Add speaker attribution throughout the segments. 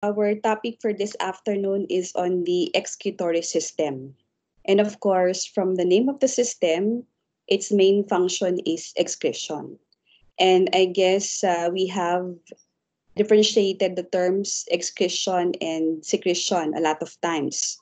Speaker 1: Our topic for this afternoon is on the excretory system. And of course, from the name of the system, its main function is excretion. And I guess we have differentiated the terms excretion and secretion a lot of times.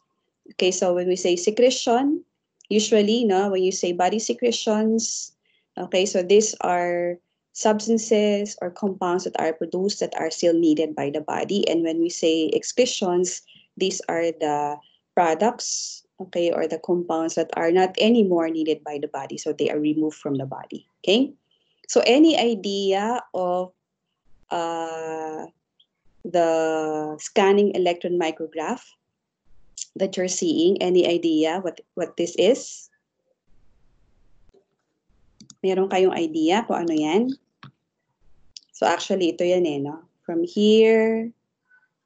Speaker 1: Okay, so when we say secretion, usually, no, when you say body secretions, okay, so these are substances or compounds that are produced that are still needed by the body. And when we say excretions, these are the products, okay, or the compounds that are not anymore needed by the body. So they are removed from the body, okay? So any idea of uh, the scanning electron micrograph that you're seeing? Any idea what this is? Meron kayong idea kung ano yan? So actually, ito yan eh, no? From here,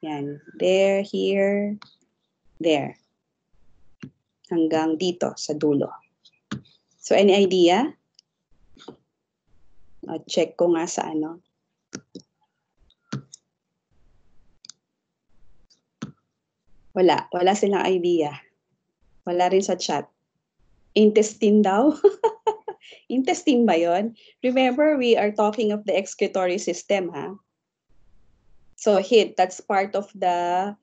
Speaker 1: yan, there, here, there, hanggang dito sa dulo. So any idea? Check ko nga sa ano. Wala silang idea. Wala rin sa chat. Intestine daw? Intestine ba yun? Remember, we are talking of the excretory system, ha? So hit, that's part of the,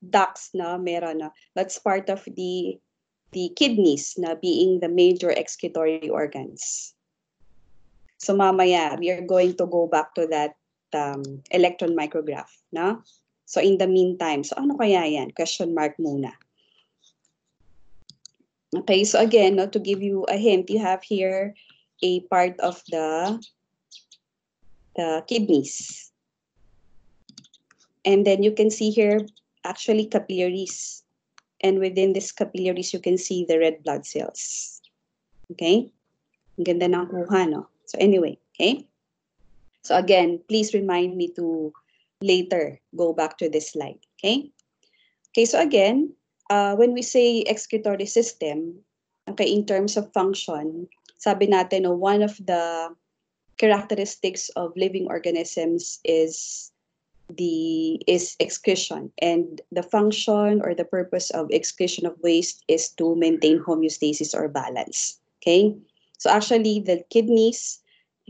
Speaker 1: ducts, no? Meron, no? That's part of the kidneys, na being the major excretory organs. So mamaya, we are going to go back to that electron micrograph, no? So in the meantime, so ano kaya yan? Question mark muna. Okay, so again, no, to give you a hint, you have here a part of the kidneys. And then you can see here, actually capillaries. And within these capillaries, you can see the red blood cells. Okay? Ang ganda ng kuha, no? So anyway, okay? So again, please remind me to later go back to this slide, okay? Okay, so again, when we say excretory system, okay, in terms of function, sabi natin, no, one of the characteristics of living organisms is excretion, and the function or the purpose of excretion of waste is to maintain homeostasis or balance. Okay, so actually the kidneys,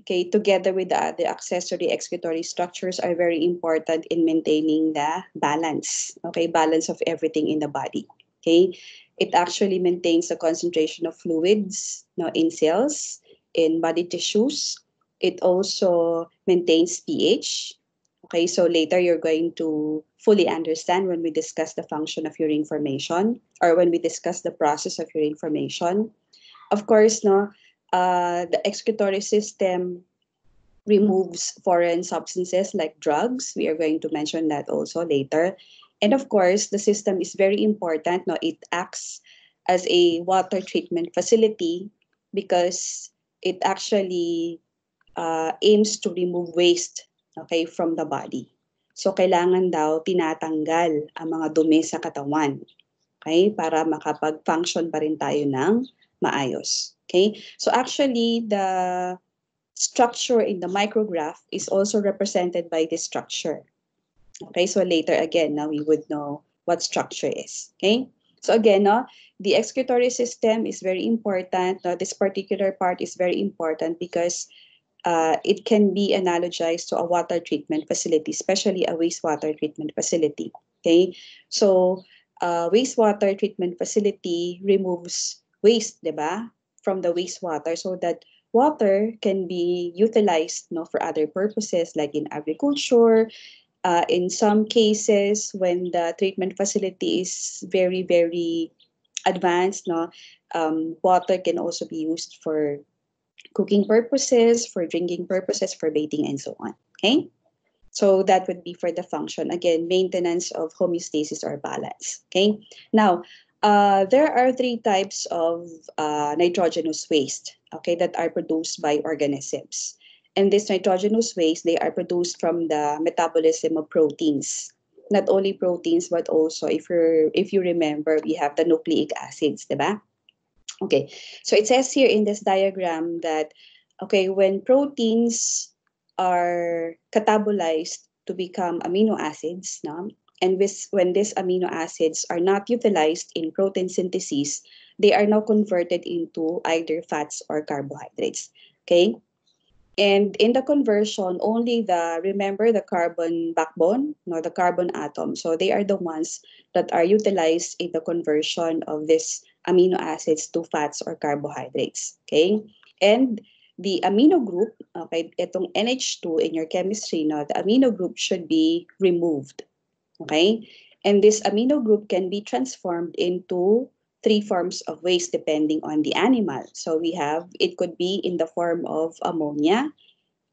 Speaker 1: okay, together with the other accessory excretory structures, are very important in maintaining the balance, okay, balance of everything in the body. Okay, it actually maintains the concentration of fluids, no, in cells, in body tissues. It also maintains pH. Okay, so later you're going to fully understand when we discuss the function of urine formation, or when we discuss the process of urine formation. Of course, no, the excretory system removes foreign substances like drugs. We are going to mention that also later. And of course, the system is very important. No, it acts as a water treatment facility because it actually aims to remove waste, okay, from the body. So kailangan daw tinatanggal ang mga dumi sa katawan, okay, para makapag-function pa rin tayo ng maayos. Okay, so actually the structure in the micrograph is also represented by this structure. Okay, so later again, now we would know what structure is. Okay, so again, no, the excretory system is very important. No, this particular part is very important because it can be analogized to a water treatment facility, especially a wastewater treatment facility. Okay, so wastewater treatment facility removes waste, diba, from the wastewater so that water can be utilized, no, for other purposes like in agriculture. In some cases, when the treatment facility is very, very advanced, no, water can also be used for cooking purposes, for drinking purposes, for bathing, and so on. Okay? So that would be for the function. Again, maintenance of homeostasis or balance. Okay? Now, there are three types of nitrogenous waste, okay, that are produced by organisms. And this nitrogenous waste, they are produced from the metabolism of proteins. Not only proteins, but also, if you remember, we have the nucleic acids, diba? Okay, so it says here in this diagram that, okay, when proteins are catabolized to become amino acids, no? And when these amino acids are not utilized in protein synthesis, they are now converted into either fats or carbohydrates. Okay? And in the conversion, only remember the carbon backbone, no, the carbon atom. So they are the ones that are utilized in the conversion of these amino acids to fats or carbohydrates. Okay? And the amino group, okay, itong NH2 in your chemistry, no, the amino group should be removed. Okay? And this amino group can be transformed into three forms of waste depending on the animal. So it could be in the form of ammonia,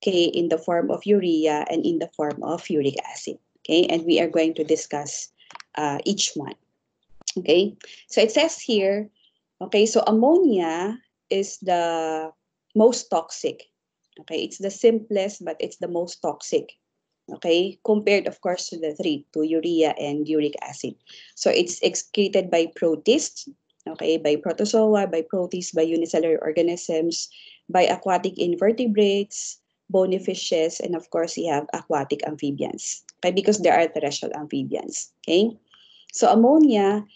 Speaker 1: okay, in the form of urea, and in the form of uric acid. Okay, and we are going to discuss each one. Okay, so it says here, okay, so ammonia is the most toxic. Okay, it's the simplest, but it's the most toxic. Okay, compared, of course, to the three, to urea and uric acid. So it's excreted by protists, okay, by protozoa, by protists, by unicellular organisms, by aquatic invertebrates, bony fishes, and of course, you have aquatic amphibians, okay, because there are terrestrial amphibians, okay? So ammonia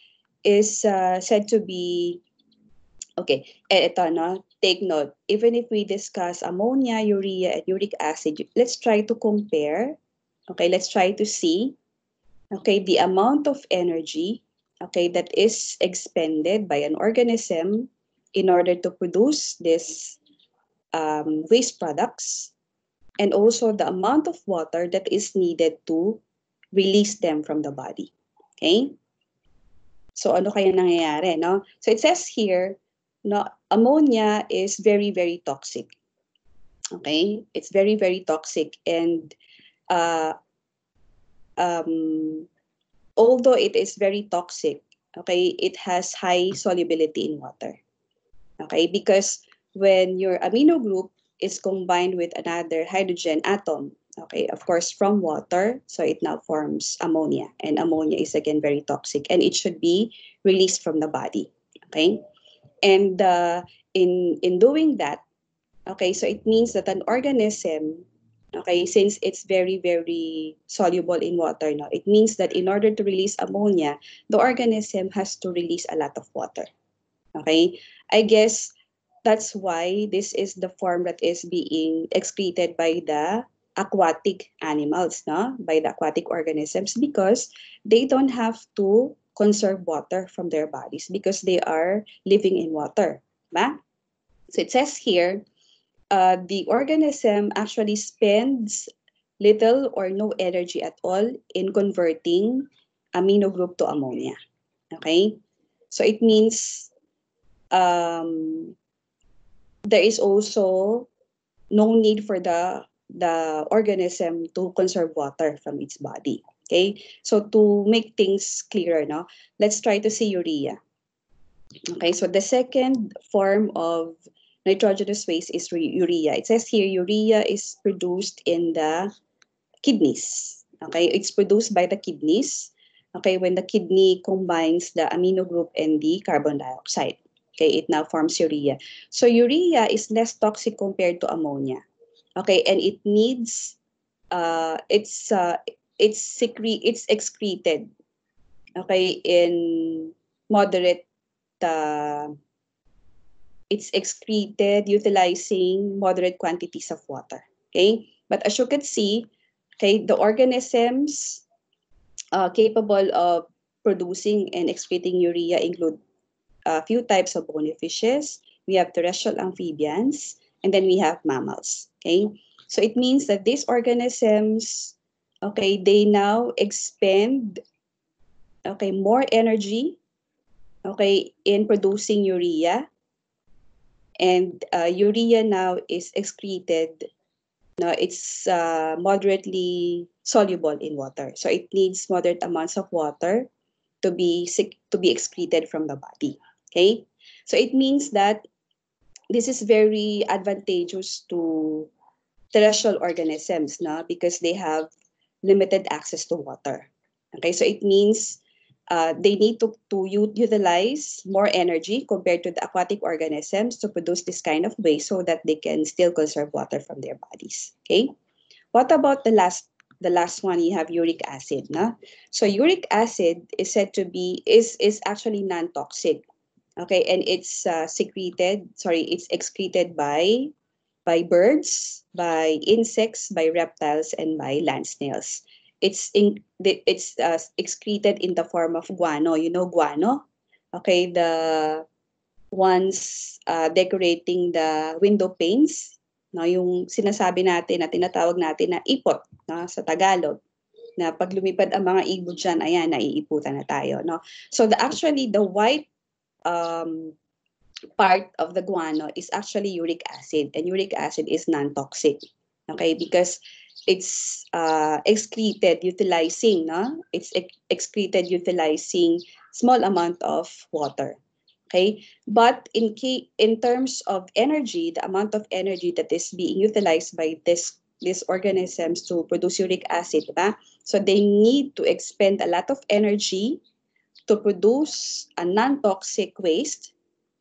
Speaker 1: is said to be, okay, ito, no? Take note, even if we discuss ammonia, urea, and uric acid, let's try to compare, okay, let's try to see, okay, the amount of energy, okay, that is expended by an organism in order to produce this waste products, and also the amount of water that is needed to release them from the body. Okay? So ano kaya nangyayari, no? So it says here, no, ammonia is very, very toxic. Okay? It's very, very toxic. And uh, um, although it is very toxic, okay, it has high solubility in water. Okay? Because when your amino group is combined with another hydrogen atom, okay, of course, from water, so it now forms ammonia. And ammonia is again very toxic and it should be released from the body. Okay? And in doing that, okay, so it means that an organism, okay, since it's very, very soluble in water, no, it means that in order to release ammonia, the organism has to release a lot of water. Okay? I guess that's why this is the form that is being excreted by the aquatic animals, no? By the aquatic organisms, because they don't have to conserve water from their bodies because they are living in water. Ba? So it says here, the organism actually spends little or no energy at all in converting amino group to ammonia. Okay? So it means there is also no need for the organism to conserve water from its body. Okay, so to make things clearer, no, let's try to see urea. Okay, so the second form of nitrogenous waste is urea. It says here urea is produced in the kidneys. Okay, it's produced by the kidneys. Okay, when the kidney combines the amino group and the carbon dioxide. Okay, it now forms urea. So urea is less toxic compared to ammonia. Okay, and it needs it's excreted, okay, in moderate, uh, it's excreted utilizing moderate quantities of water. Okay, but as you can see, okay, the organisms capable of producing and excreting urea include a few types of bony fishes. We have terrestrial amphibians, and then we have mammals. Okay, so it means that these organisms, okay, they now expend, okay, more energy, okay, in producing urea, and urea now is excreted. No, it's moderately soluble in water, so it needs moderate amounts of water to be excreted from the body. Okay, so it means that this is very advantageous to terrestrial organisms, no? Because they have limited access to water. Okay, so it means they need to utilize more energy compared to the aquatic organisms to produce this kind of waste so that they can still conserve water from their bodies. Okay, what about the last? the last one, you have uric acid. No? So uric acid is said to be, is actually non-toxic. Okay, and it's it's excreted by birds, by insects, by reptiles, and by land snails. It's excreted in the form of guano. You know guano? Okay, the ones decorating the window panes, no, yung sinasabi natin na tinatawag natin na ipot, no, sa Tagalog, na pag lumipad ang mga ibon dyan, ayan, naiiputan na tayo. No? So actually, the white um, part of the guano is actually uric acid, and uric acid is non-toxic. Okay, because it's excreted utilizing, no? It's excreted utilizing small amount of water. Okay, but in terms of energy, the amount of energy that is being utilized by these organisms to produce uric acid, diba? So they need to expend a lot of energy to produce a non-toxic waste,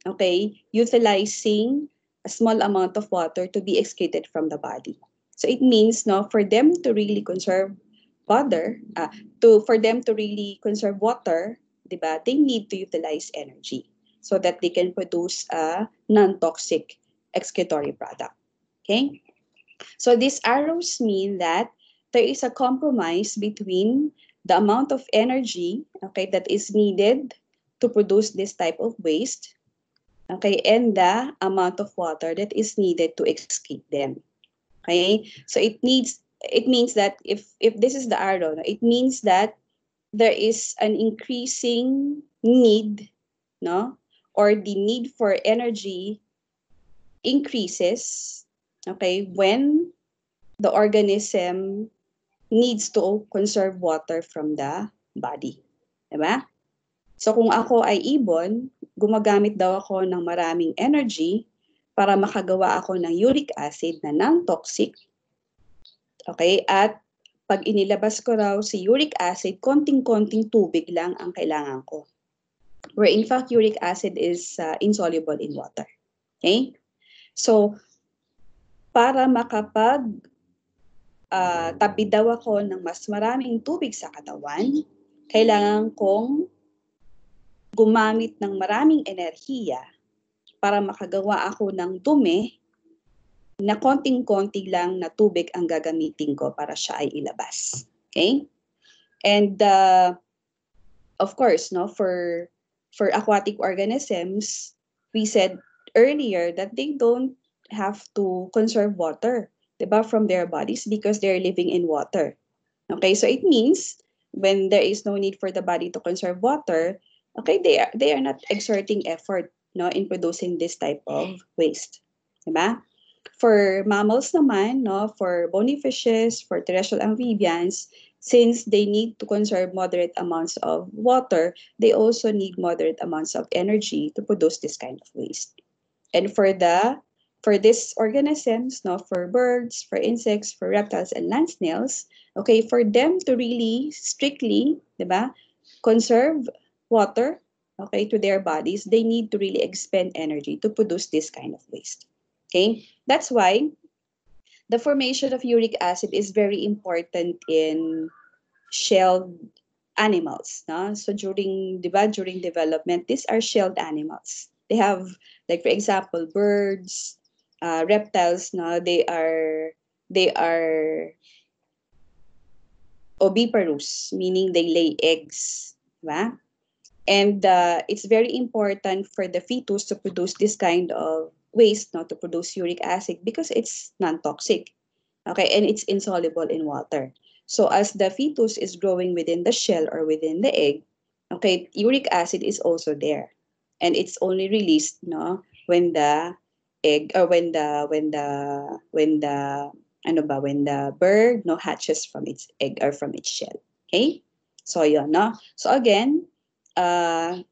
Speaker 1: okay, utilizing a small amount of water to be excreted from the body. So it means, no, for them to really conserve water, for them to really conserve water, diba, they need to utilize energy so that they can produce a non-toxic excretory product. Okay? So these arrows mean that there is a compromise between the amount of energy, okay, that is needed to produce this type of waste, okay, and the amount of water that is needed to excrete them. Okay, so it means that if this is the arrow, it means that there is an increasing need, no, or the need for energy increases, okay, when the organism needs to conserve water from the body. Diba? So kung ako ay ibon, gumagamit daw ako ng maraming energy para makagawa ako ng uric acid na non-toxic. Okay? At pag inilabas ko raw si uric acid, konting-konting tubig lang ang kailangan ko. Where in fact, uric acid is insoluble in water. Okay? So, para tabi daw ako ng mas maraming tubig sa katawan, kailangan kong gumamit ng maraming enerhiya para makagawa ako ng dumi na konting-konti lang na tubig ang gagamitin ko para siya ay ilabas. Okay? And of course, no, for aquatic organisms, we said earlier that they don't have to conserve water, diba, from their bodies because they're living in water. Okay, so it means when there is no need for the body to conserve water, okay, they are not exerting effort, no, in producing this type of waste, diba? For mammals naman, no, for bony fishes, for terrestrial amphibians, since they need to conserve moderate amounts of water, they also need moderate amounts of energy to produce this kind of waste. And for these organisms, no, for birds, for insects, for reptiles and land snails, okay, for them to really strictly, diba, conserve water, okay, to their bodies, they need to really expend energy to produce this kind of waste. Okay, that's why the formation of uric acid is very important in shelled animals. No? So during development, these are shelled animals. They have, like for example, birds, reptiles. No, they are oviparous, meaning they lay eggs. Diba? And it's very important for the fetus to produce this kind of waste, not to produce uric acid, because it's non-toxic. Okay, and it's insoluble in water. So as the fetus is growing within the shell or within the egg, okay, uric acid is also there, and it's only released, no, when the egg or when the bird, no, hatches from its egg or from its shell. Okay, so yun, no. So again, there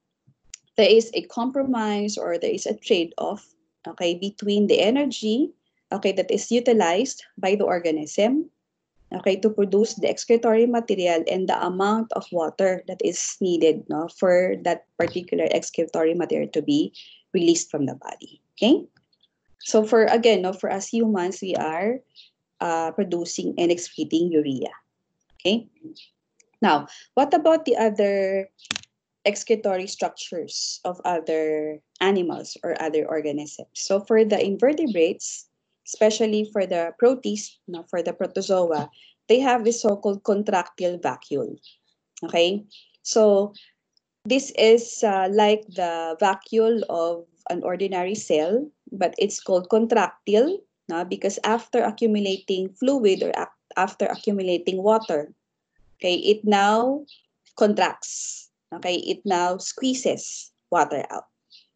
Speaker 1: is a compromise or there is a trade-off, okay, between the energy, okay, that is utilized by the organism, okay, to produce the excretory material and the amount of water that is needed, no, for that particular excretory material to be released from the body. Okay, so for again, no, for us humans, we are producing and excreting urea. Okay. Now, what about the other excretory structures of other animals or other organisms? So for the invertebrates, especially for the protists, for the protozoa, they have this so-called contractile vacuole. Okay, so this is like the vacuole of an ordinary cell, but it's called contractile because after accumulating fluid or after accumulating water, okay, it now contracts. Okay, it now squeezes water out.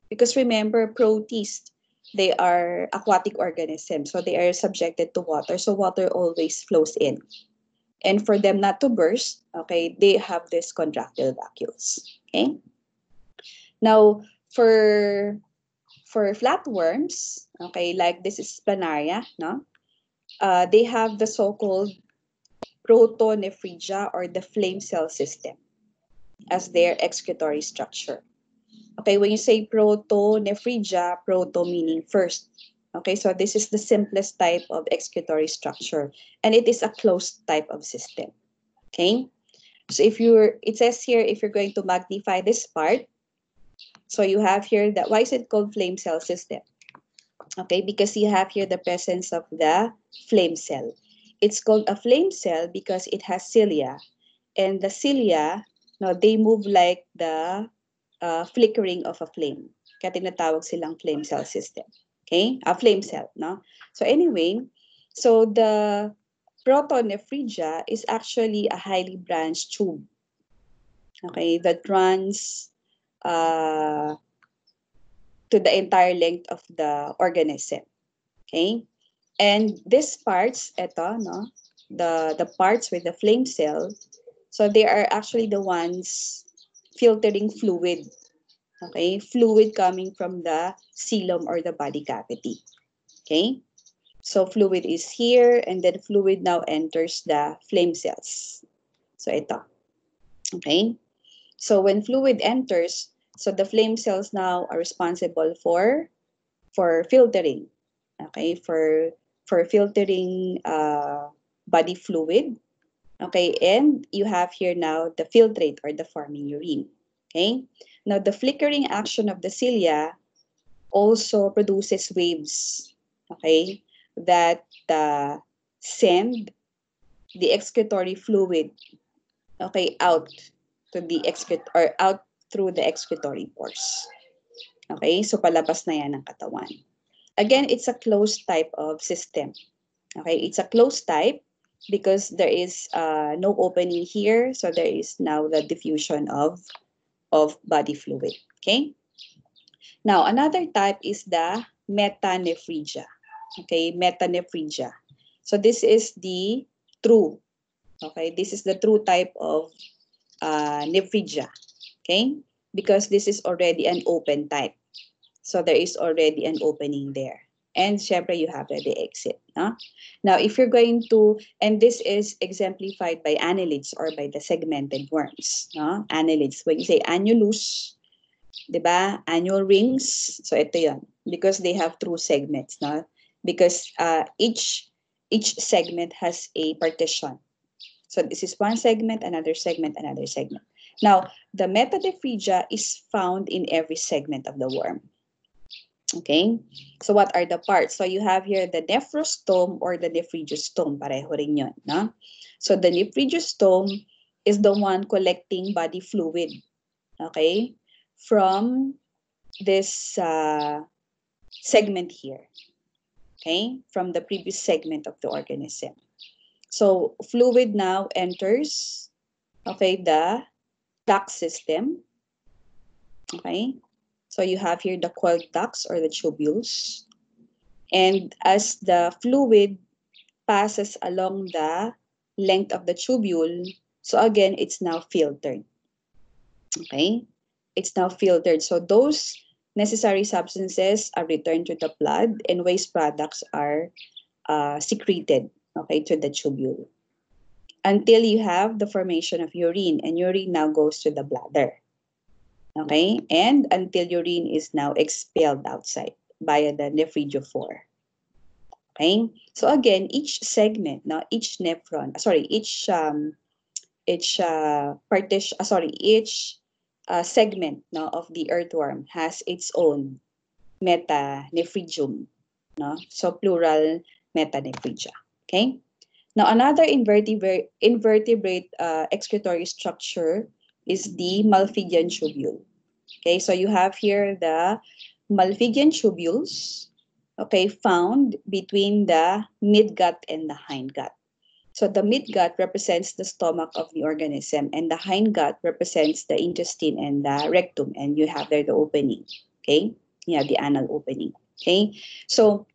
Speaker 1: Because remember, protists, they are aquatic organisms, so they are subjected to water, so water always flows in. And for them not to burst, okay, they have this contractile vacuoles. Okay. Now, for flatworms, okay, like this is planaria, no? They have the so-called protonephrygia or the flame cell system as their excretory structure. Okay, when you say protonephrygia, proto meaning first. Okay, so this is the simplest type of excretory structure, and it is a closed type of system. Okay, so it says here, if you're going to magnify this part, so you have here that, why is it called flame cell system? Okay, because you have here the presence of the flame cell. It's called a flame cell because it has cilia, and the cilia, no, they move like the flickering of a flame. Kaya tinatawag silang flame cell system. Okay, a flame cell, no? So anyway, so the protonephrygia is actually a highly branched tube, okay, that runs uh, to the entire length of the organism. Okay, and these parts, eto, no, the parts with the flame cell, so they are actually the ones filtering fluid. Okay, fluid coming from the coelom or the body cavity. Okay, so fluid is here, and then fluid now enters the flame cells. So ito. Okay, so when fluid enters, so the flame cells now are responsible for filtering. Okay, for filtering body fluid. Okay, and you have here now the filtrate or the forming urine. Okay, now the flickering action of the cilia also produces waves. Okay, that send the excretory fluid, okay, out to the or out through the excretory pores. Okay, so palabas na yan ng katawan. Again, it's a closed type of system. Okay, it's a closed type because there is no opening here, so there is now the diffusion of body fluid. Okay, now another type is the metanephrygia. Okay, metanephrygia. So this is the true. Okay, this is the true type of nephrygia. Okay, because this is already an open type. So there is already an opening there. And syempre, you have the exit. No? Now, if you're going to, and this is exemplified by annelids or by the segmented worms. No? Annelids, when you say annulus, di ba? Annual rings. So ito yon, because they have true segments. No? Because each segment has a partition. So this is one segment, another segment, another segment. Now, the metanephrygia is found in every segment of the worm. Okay, so what are the parts? So you have here the nephrostome or the nephrygiostome. Pareho rin yun, no? So the nephrygiostome is the one collecting body fluid, okay, from this segment here, okay, from the previous segment of the organism. So fluid now enters, okay, the duct system, okay. So you have here the coiled ducts or the tubules. And as the fluid passes along the length of the tubule, so again, it's now filtered. Okay? It's now filtered. So those necessary substances are returned to the blood and waste products are secreted, okay, to the tubule. Until you have the formation of urine, and urine now goes to the bladder. Okay? And until urine is now expelled outside via the nephridiophore. Okay? So again, each segment, now each nephron, sorry, each segment, no, of the earthworm has its own metanephridium, no? So plural metanephridia. Okay. Now another invertebrate excretory structure is the Malpighian tubule. Okay, so you have here the Malpighian tubules, okay, found between the midgut and the hindgut. So the midgut represents the stomach of the organism, and the hindgut represents the intestine and the rectum, and you have there the opening. Okay, you have the anal opening. Okay, so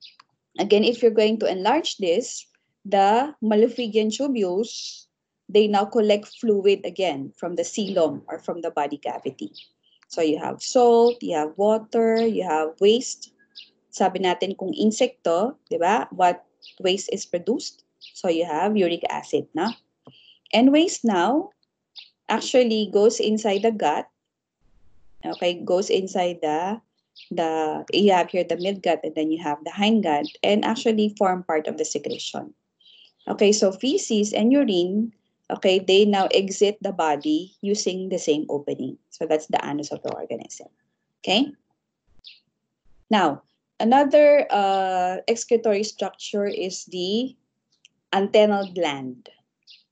Speaker 1: again, if you're going to enlarge this, the Malpighian tubules, they now collect fluid again from the coelom or from the body cavity. So you have salt, you have water, you have waste. Sabi natin kung insekto, di ba? What waste is produced? So you have uric acid, na? And waste now actually goes inside the gut. Okay, goes inside you have here the midgut and then you have the hindgut and actually form part of the secretion. Okay, so feces and urine, okay, they now exit the body using the same opening. So that's the anus of the organism. Okay. Now, another excretory structure is the antennal gland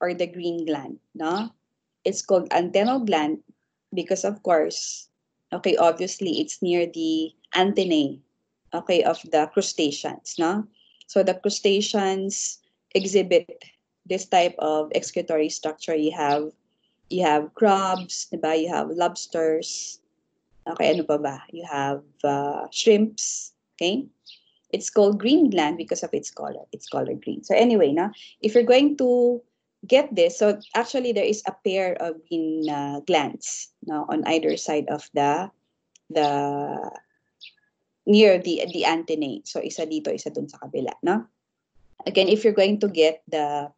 Speaker 1: or the green gland. No, it's called antennal gland because, of course, okay, obviously it's near the antennae, okay, of the crustaceans. No, so the crustaceans exhibit this type of excretory structure. You have crabs, diba? You have lobsters. Okay, ano pa ba? You have shrimps. Okay, it's called green gland because of its color. It's color green. So anyway, now if you're going to get this, so actually there is a pair of green glands now on either side of the near the antennae. So isa dito, isa dun sa kabila, no? Again, if you're going to get the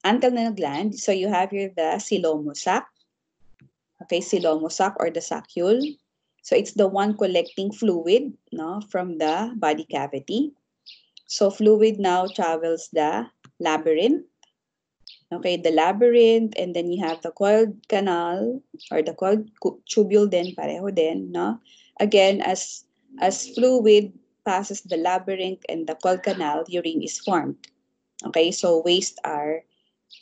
Speaker 1: antennal gland, so you have here the coelomosac. Okay, coelomosac or the saccule. So it's the one collecting fluid, no, from the body cavity. So fluid now travels the labyrinth. Okay, the labyrinth, and then you have the coiled canal or the coiled tubule din, pareho din, no? Again, as fluid passes the labyrinth and the coiled canal, urine is formed. Okay, so waste are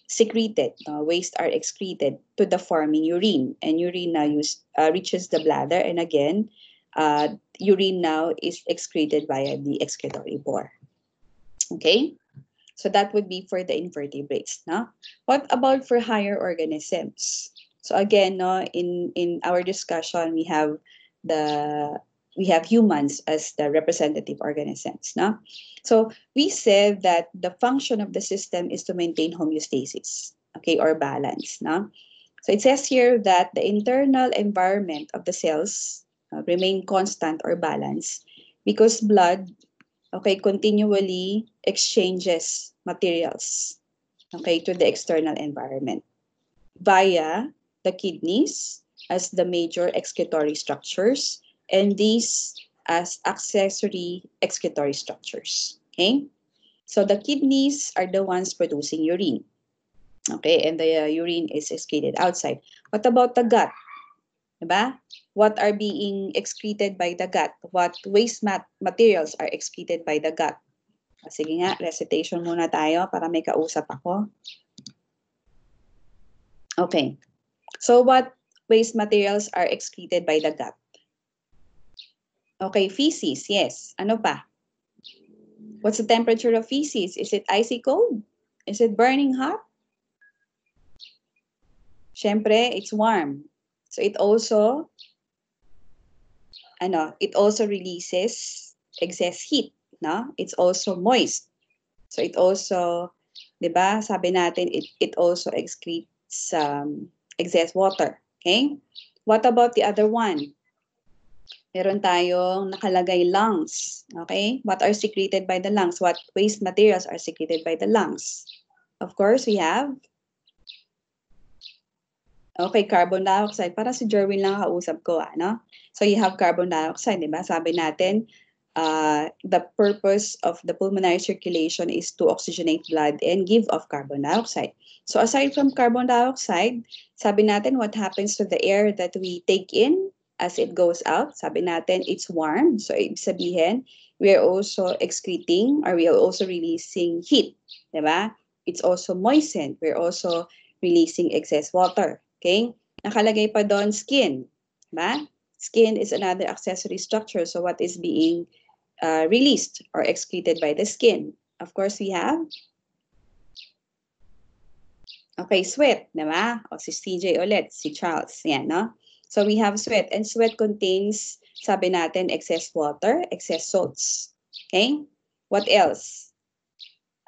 Speaker 1: secreted, waste are excreted to the forming urine, and urine now reaches the bladder, and again, urine now is excreted via the excretory bore. Okay, so that would be for the invertebrates. No? What about for higher organisms? So again, no, in our discussion, we have humans as the representative organisms. No? So we said that the function of the system is to maintain homeostasis, okay, or balance. No? So it says here that the internal environment of the cells remain constant or balanced because blood, okay, continually exchanges materials, okay, to the external environment via the kidneys as the major excretory structures and these as accessory excretory structures. Okay, so the kidneys are the ones producing urine. Okay, and the urine is excreted outside. What about the gut? Diba? What are being excreted by the gut? What waste materials are excreted by the gut? Sige nga, recitation muna tayo para may kausap ako. Okay. So what waste materials are excreted by the gut? Okay, feces, yes. Ano pa? What's the temperature of feces? Is it icy cold? Is it burning hot? Siyempre, it's warm. So it also releases excess heat, no? It's also moist. So it also, 'di ba? Sabi natin it also excretes excess water, okay? What about the other one? Meron tayong nakalagay lungs, okay? What are secreted by the lungs? What waste materials are secreted by the lungs? Of course, we have carbon dioxide. Para si Jerwin lang kausap ko, no? So you have carbon dioxide, di ba? Sabi natin, the purpose of the pulmonary circulation is to oxygenate blood and give off carbon dioxide. So aside from carbon dioxide, sabi natin what happens to the air that we take in as it goes out? Sabi natin it's warm. So ibig sabihin, we are also excreting or we are also releasing heat. Diba? It's also moistened. We're also releasing excess water. Okay? Nakalagay pa doon skin. Diba? Skin is another accessory structure. So what is being released or excreted by the skin? Of course, we have sweat, diba? O si CJ ulit, si Charles, yan, no? So we have sweat, and sweat contains, sabi natin, excess water, excess salts. Okay? What else?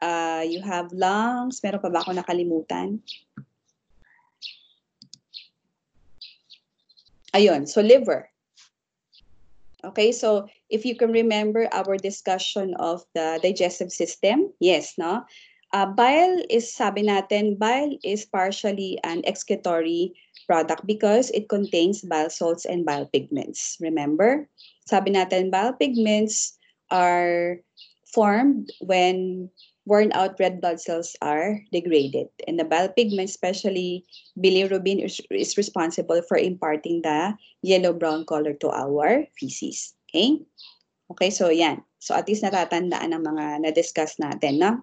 Speaker 1: You have lungs. Meron pa ba ako nakalimutan? Ayun, so liver. Okay, so if you can remember our discussion of the digestive system, yes, no? Bile is, sabi natin, bile is partially an excretory product because it contains bile salts and bile pigments. Remember? Sabi natin, bile pigments are formed when worn out red blood cells are degraded. And the bile pigment, especially bilirubin, is responsible for imparting the yellow-brown color to our feces. Okay? Okay, so yan. So at least natatandaan ng mga na-discuss natin, no?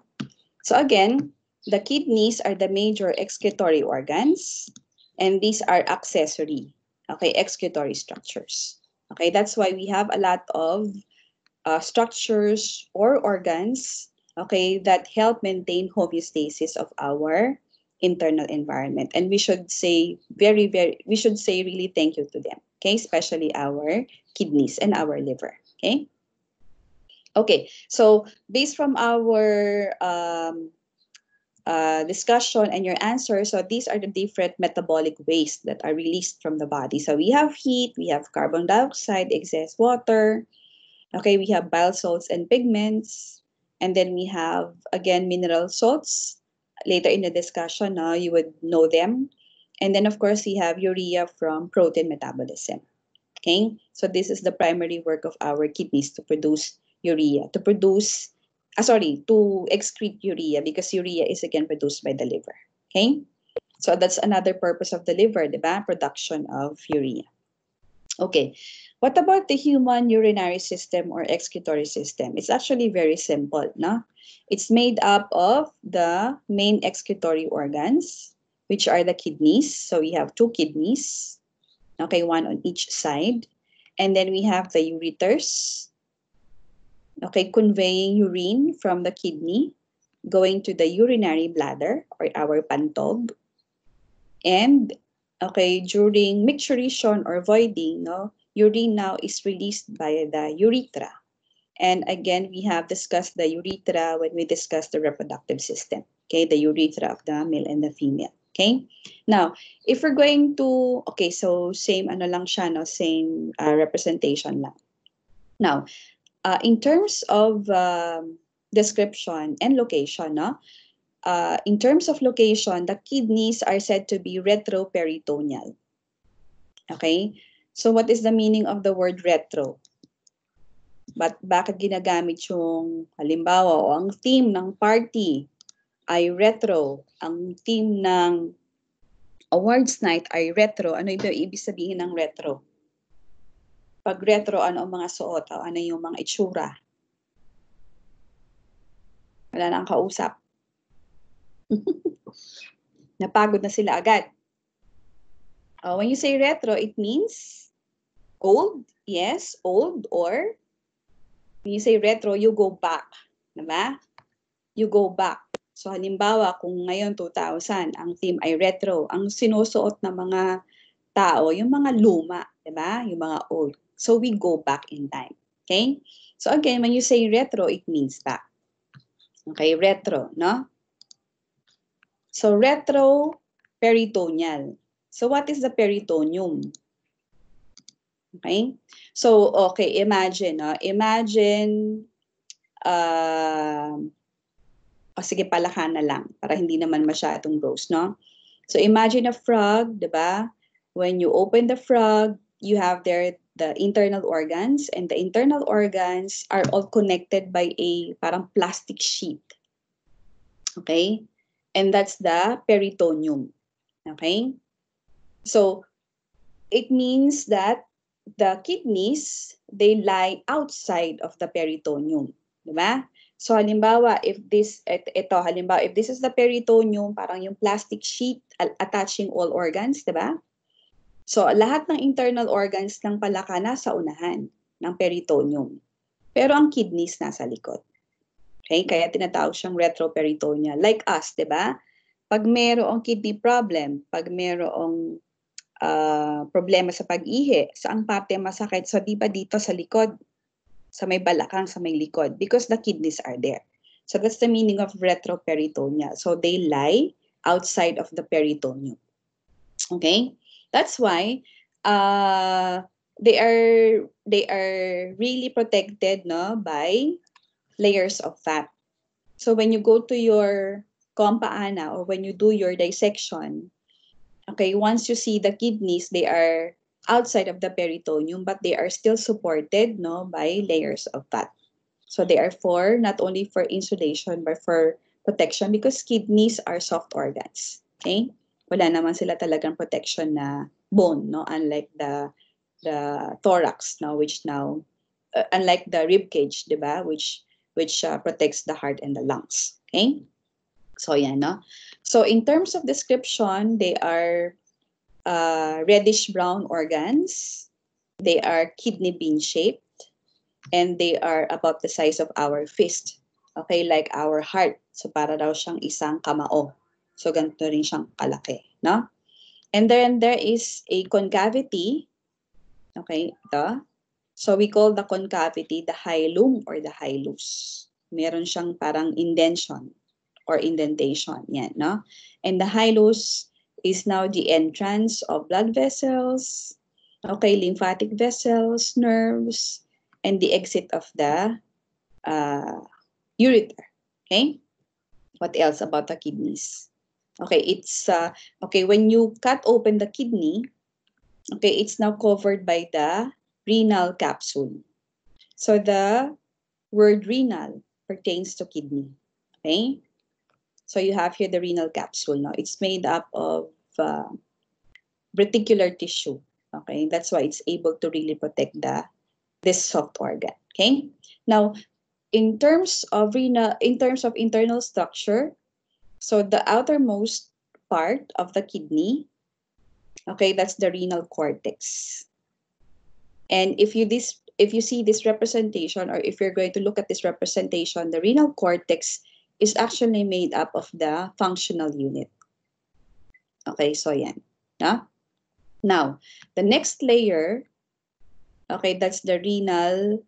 Speaker 1: So again, the kidneys are the major excretory organs, and these are accessory, okay, excretory structures. Okay, that's why we have a lot of structures or organs, okay, that help maintain homeostasis of our internal environment. And we should say we should say really thank you to them, okay, especially our kidneys and our liver, okay? Okay, so based from our discussion and your answer, so these are the different metabolic waste that are released from the body. So we have heat, we have carbon dioxide, excess water, okay, we have bile salts and pigments, and then we have, again, mineral salts. Later in the discussion, you would know them. And then, of course, we have urea from protein metabolism. Okay, so this is the primary work of our kidneys to produce urea, to excrete urea, because urea is again produced by the liver. Okay, so that's another purpose of the liver, diba? Production of urea. Okay, what about the human urinary system or excretory system? It's actually very simple, no? It's made up of the main excretory organs, which are the kidneys. So we have two kidneys, okay, one on each side. And then we have the ureters, okay, conveying urine from the kidney, going to the urinary bladder or our pantog. And, okay, during micturition or voiding, no, urine now is released by the urethra. And again, we have discussed the urethra when we discussed the reproductive system, okay, the urethra of the male and the female. Okay, now if we're going to, okay, so same ano lang siya, no, same representation lang. Now, in terms of description and location, no, in terms of location, the kidneys are said to be retroperitoneal. Okay, so what is the meaning of the word retro? Bakit ginagamit yung, halimbawa, o ang theme ng party ay retro, ang theme ng awards night ay retro. Ano ito ibig sabihin ng retro? Pag retro, ano ang mga suot? O ano yung mga itsura? Wala na ang kausap. Napagod na sila agad. When you say retro, it means old. Yes, old. Or when you say retro, you go back. Diba? You go back. So halimbawa, kung ngayon 2000, ang theme ay retro, ang sinusuot ng mga tao, yung mga luma, diba? Yung mga old. So we go back in time. Okay? So again, when you say retro, it means back. Okay, retro, no? So retroperitoneal. So what is the peritoneum? Okay? So, okay, imagine, no? Imagine, sige, palakhan na lang para hindi naman masyadong gross, no? So imagine a frog, diba? When you open the frog, you have there the internal organs, and the internal organs are all connected by a parang plastic sheet. Okay? And that's the peritoneum. Okay? So, it means that the kidneys, they lie outside of the peritoneum. Diba? So, halimbawa, if this is the peritoneum, parang yung plastic sheet attaching all organs, diba? So, lahat ng internal organs ng palaka nasa unahan ng peritoneum. Pero ang kidneys nasa likod. Okay? Kaya tinatawag siyang retroperitoneal. Like us, diba? Pag mayroong kidney problem, pag mayroong problema sa pag-ihi, saang parte masakit? So, di ba dito sa likod? Sa may balakang, sa may likod. Because the kidneys are there. So, that's the meaning of retroperitoneal. So, they lie outside of the peritoneum. Okay? That's why they are really protected, no, by layers of fat. So when you go to your compa ana, or when you do your dissection, okay, once you see the kidneys, they are outside of the peritoneum, but they are still supported, no, by layers of fat. So they are not only for insulation, but for protection, because kidneys are soft organs. Okay? Wala naman sila talagang protection na bone, no? Unlike the thorax, no, which now unlike the rib cage, diba, which protects the heart and the lungs. Okay? So yan, no? So in terms of description, they are reddish brown organs. They are kidney bean shaped, and they are about the size of our fist. Okay, like our heart. So para daw siyang isang kamao. So ganito rin siyang kalaki, no? And then there is a concavity. Okay, ito. So we call the concavity the hilum or the hilus. Meron siyang parang indentation or indentation, yan, no? And the hilus is now the entrance of blood vessels, okay, lymphatic vessels, nerves, and the exit of the ureter. Okay? What else about the kidneys? Okay, it's okay, when you cut open the kidney, okay, it's now covered by the renal capsule. So the word renal pertains to kidney. Okay? So you have here the renal capsule. Now it's made up of reticular tissue. Okay, that's why it's able to really protect this soft organ. Okay, now in terms of internal structure, so the outermost part of the kidney, okay, that's the renal cortex. And if you see this representation, or if you're going to look at this representation, the renal cortex is actually made up of the functional unit. Okay, so yan. No? Now, the next layer, okay, that's the renal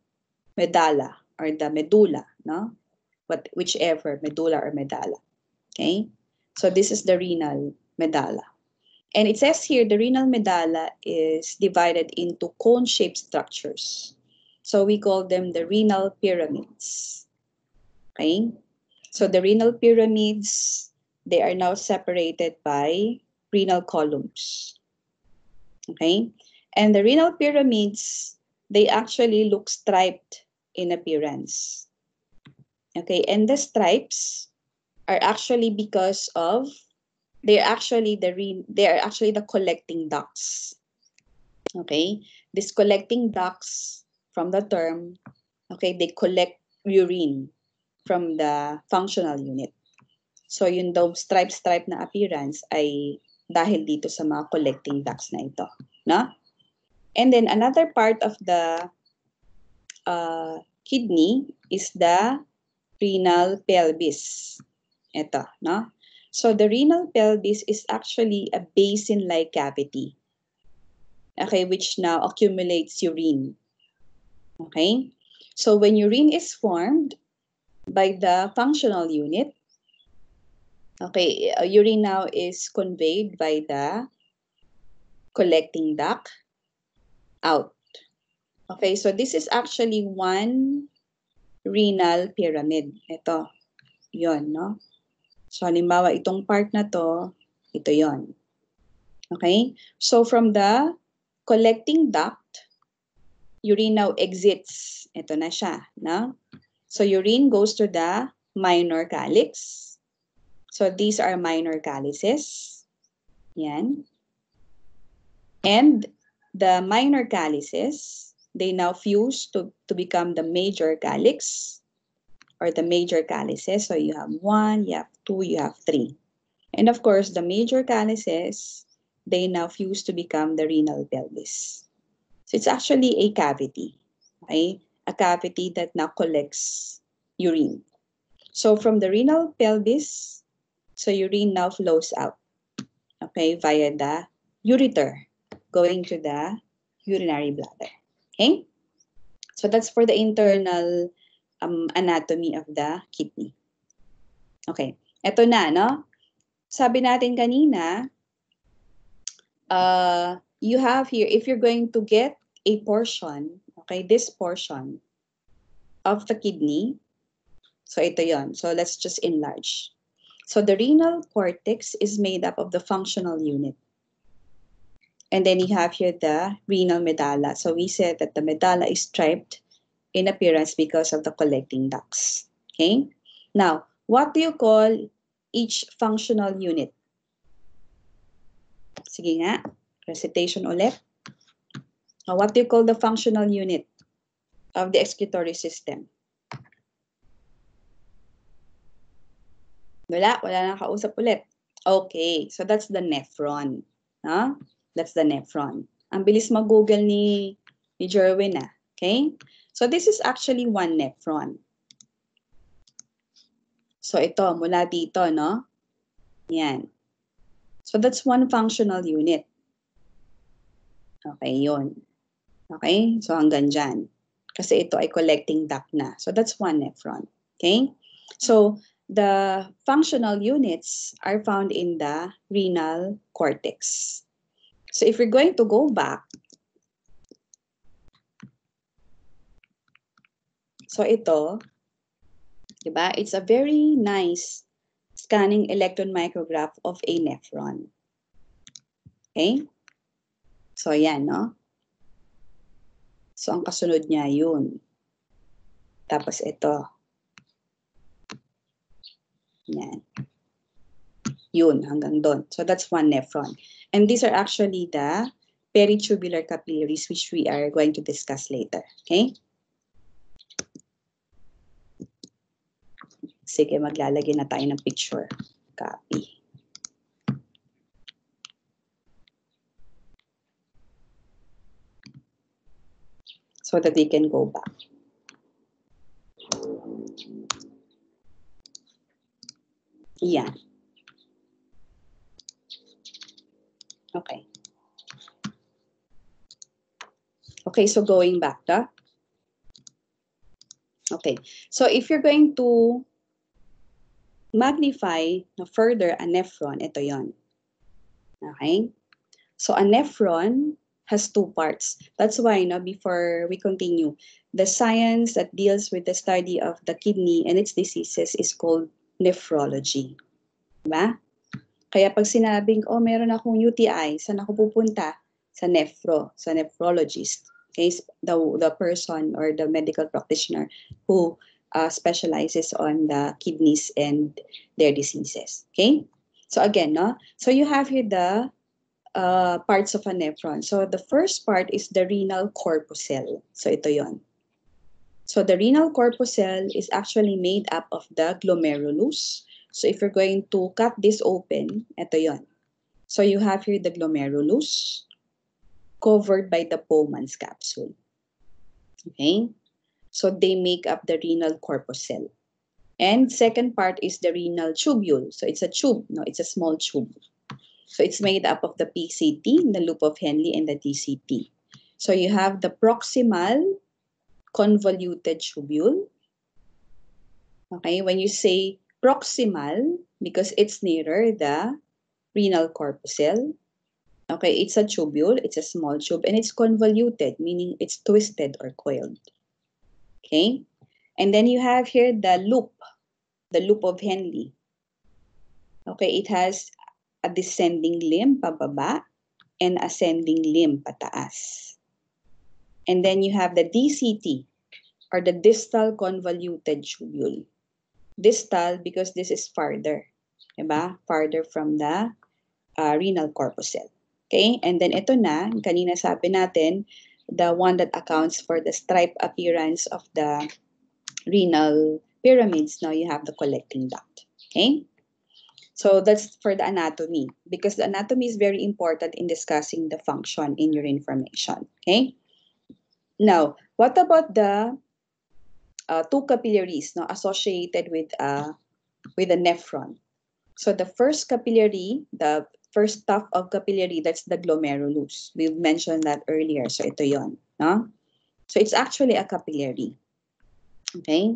Speaker 1: medulla or the medulla, no? But whichever, medulla or medulla. Okay? So this is the renal medulla. And it says here the renal medulla is divided into cone-shaped structures. So we call them the renal pyramids. Okay? So the renal pyramids, they are now separated by renal columns. Okay? And the renal pyramids, they actually look striped in appearance. Okay? And the stripes are actually because of they are actually the collecting ducts. Okay? These collecting ducts, from the term, okay, they collect urine from the functional unit. So yun daw stripe na appearance ay dahil dito sa mga collecting ducts na ito, no? And then another part of the kidney is the renal pelvis. Ito, no? So the renal pelvis is actually a basin-like cavity, okay, which now accumulates urine. Okay? So when urine is formed by the functional unit, okay, urine now is conveyed by the collecting duct out. Okay, so this is actually one renal pyramid. Ito, yon, no? So halimbawa, itong part na to, ito yon. Okay, so from the collecting duct, urine now exits. Ito na siya, no? So urine goes to the minor calyx. So these are minor calyces. Yan. And the minor calyces, they now fuse to become the major calyx or the major calyces. So you have 1, you have 2, you have 3. And of course, the major calyces, they now fuse to become the renal pelvis. So it's actually a cavity, okay? A cavity that now collects urine. So from the renal pelvis, so urine now flows out, okay, via the ureter, going to the urinary bladder, okay? So that's for the internal anatomy of the kidney. Okay, eto na, no? Sabi natin kanina, you have here, if you're going to get a portion, okay, this portion of the kidney, so ito yon. So let's just enlarge. So the renal cortex is made up of the functional unit. And then you have here the renal medulla. So we said that the medulla is striped in appearance because of the collecting ducts. Okay? Now, what do you call each functional unit? Sige nga, recitation ulit. What do you call the functional unit of the excretory system? Wala nang kausap ulit. Okay, so that's the nephron. Huh? That's the nephron. Ang bilis mag-google ni Jerwin ah. Okay? So this is actually one nephron. So ito, mula dito, no? Yan. So that's one functional unit. Okay, yun. Okay? So hanggang dyan. Kasi ito ay collecting duct na. So that's one nephron. Okay? So the functional units are found in the renal cortex. So if we're going to go back, so ito, diba? It's a very nice scanning electron micrograph of a nephron. Okay? So yan, no? So ang kasunod niya yun. Tapos ito. Yan. Yun, hanggang doon. So that's one nephron. And these are actually the peritubular capillaries which we are going to discuss later. Okay? Sige, maglalagay na tayo ng picture. Copy. So that we can go back. Yeah. Okay. Okay, so going back, huh? Okay, so if you're going to magnify further a nephron, ito yon. Okay? So a nephron has two parts. That's why, before we continue, the science that deals with the study of the kidney and its diseases is called nephrology. Diba? Kaya pag sinabing, oh, meron akong UTI, saan ako pupunta? Sa nephrologist. Okay? The person or the medical practitioner who specializes on the kidneys and their diseases. Okay? So again, so you have here the parts of a nephron. So the first part is the renal corpuscle. So ito yon. So the renal corpuscle is actually made up of the glomerulus. So if you're going to cut this open, ito yon. So you have here the glomerulus covered by the Bowman's capsule. Okay? So they make up the renal corpuscle. And second part is the renal tubule. So it's a tube, it's a small tube. So it's made up of the PCT, the loop of Henle, and the DCT. So you have the proximal convoluted tubule. Okay, when you say proximal, because it's nearer the renal corpuscle, okay, it's a tubule, it's a small tube, and it's convoluted, meaning it's twisted or coiled. Okay, and then you have here the loop of Henle. Okay, it has a descending limb pababa and ascending limb pataas. And then you have the DCT, or the distal convoluted tubule. Distal because this is farther. Diba? Farther from the renal corpuscle. Okay? And then ito na, kanina sabi natin, the one that accounts for the striped appearance of the renal pyramids. Now you have the collecting duct. Okay? So that's for the anatomy, because the anatomy is very important in discussing the function in urine formation. Okay? Now, what about the two capillaries associated with the nephron? So the first capillary, the first stuff of capillary, that's the glomerulus. We've mentioned that earlier. So ito yon, no? So it's actually a capillary. Okay?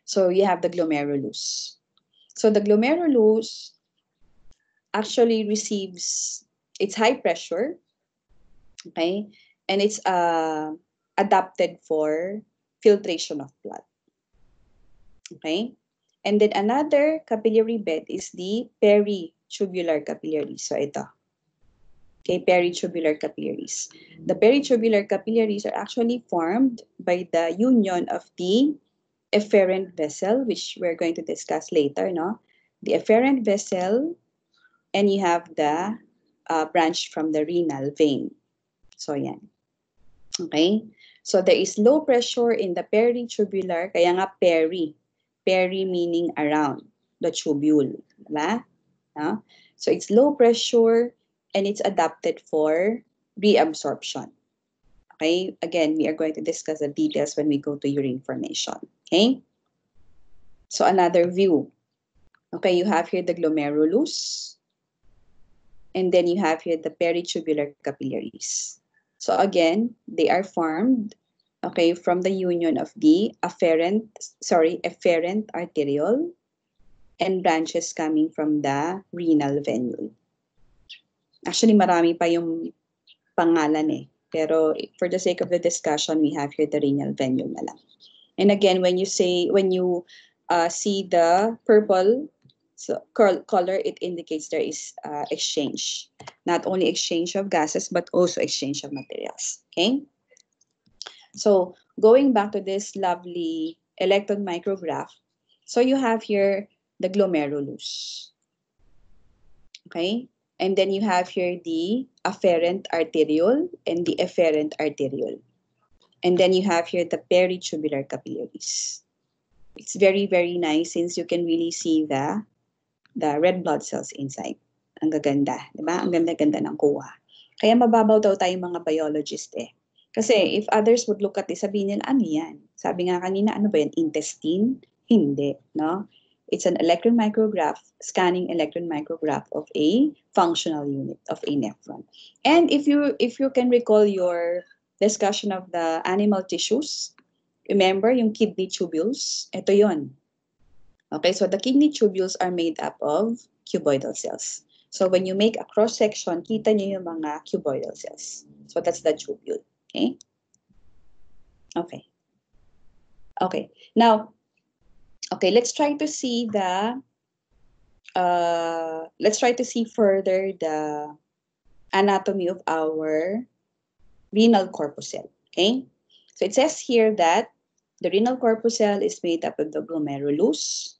Speaker 1: So you have the glomerulus. So the glomerulus actually receives its high pressure, okay? And it's adapted for filtration of blood. Okay? And then another capillary bed is the peritubular capillaries. So ito. Okay, peritubular capillaries. The peritubular capillaries are actually formed by the union of the efferent vessel, which we're going to discuss later, no? The efferent vessel, and you have the branch from the renal vein. So yan. Okay? So there is low pressure in the peritubular, kaya nga peri. Peri meaning around the tubule. Diba? No? So it's low pressure and it's adapted for reabsorption. Okay? Again, we are going to discuss the details when we go to urine formation. Okay? So another view. Okay, you have here the glomerulus. And then you have here the peritubular capillaries. So again, they are formed, okay, from the union of the efferent arteriole and branches coming from the renal venule. Actually, marami pa yung pangalan eh. Pero for the sake of the discussion, we have here the renal venule na lang. And again, when you see the purple color, it indicates there is exchange. Not only exchange of gases, but also exchange of materials. Okay? So going back to this lovely electron micrograph, so you have here the glomerulus. Okay? And then you have here the afferent arteriole and the efferent arteriole. And then you have here the peritubular capillaries. It's very, very nice since you can really see the red blood cells inside. Ang gaganda, di ba? Ang ganda-ganda ng kuha. Kaya mababaw daw tayong mga biologist eh. Kasi if others would look at this, sabihin nila, ano yan? Sabi nga kanina, ano ba yan? Intestine? Hindi, no? It's an electron micrograph, scanning electron micrograph of a functional unit of a nephron. And if you can recall your discussion of the animal tissues, remember yung kidney tubules? Ito yon. Okay, so the kidney tubules are made up of cuboidal cells. So when you make a cross-section, kita niyo yung mga cuboidal cells. So that's the tubule. Okay? Okay. Okay. Now, okay, let's try to see further the anatomy of our renal corpuscle. Okay? So it says here that the renal corpuscle is made up of the glomerulus.